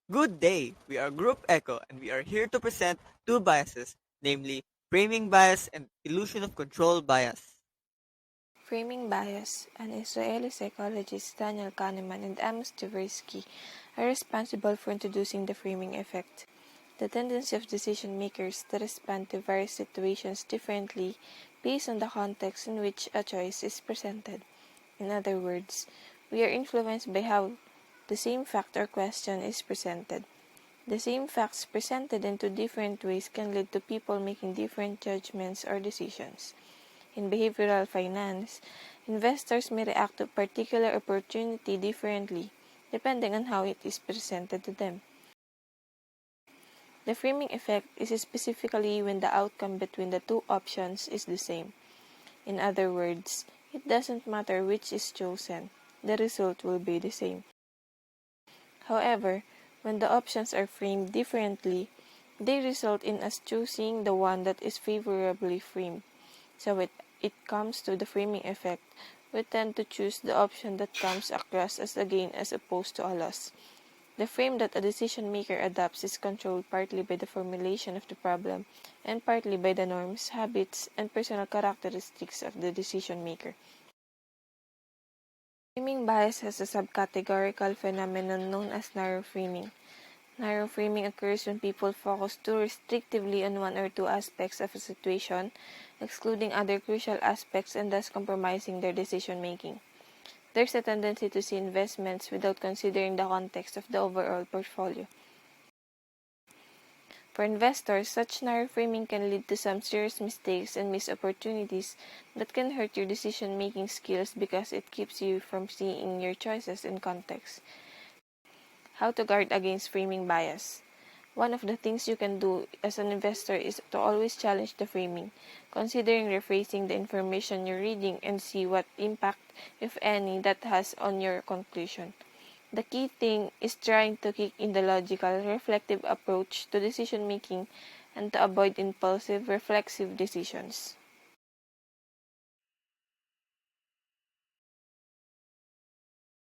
Good day! We are Group Echo and we are here to present two biases, namely framing bias and illusion of control bias. Framing bias, and Israeli psychologists Daniel Kahneman and Amos Tversky are responsible for introducing the framing effect, the tendency of decision makers to respond to various situations differently based on the context in which a choice is presented. In other words, we are influenced by how the same fact or question is presented. The same facts presented in two different ways can lead to people making different judgments or decisions. In behavioral finance, investors may react to a particular opportunity differently depending on how it is presented to them. The framing effect is specifically when the outcome between the two options is the same. In other words, it doesn't matter which is chosen, the result will be the same. However, when the options are framed differently, they result in us choosing the one that is favorably framed. So it comes to the framing effect, we tend to choose the option that comes across as a gain as opposed to a loss. The frame that a decision maker adopts is controlled partly by the formulation of the problem and partly by the norms, habits, and personal characteristics of the decision maker. Framing bias has a subcategorical phenomenon known as narrow framing. Narrow framing occurs when people focus too restrictively on one or two aspects of a situation, excluding other crucial aspects and thus compromising their decision making. There's a tendency to see investments without considering the context of the overall portfolio. For investors, such narrow framing can lead to some serious mistakes and missed opportunities that can hurt your decision making skills because it keeps you from seeing your choices in context. How to guard against framing bias? One of the things you can do as an investor is to always challenge the framing, considering rephrasing the information you're reading and see what impact, if any, that has on your conclusion. The key thing is trying to kick in the logical, reflective approach to decision making and to avoid impulsive, reflexive decisions.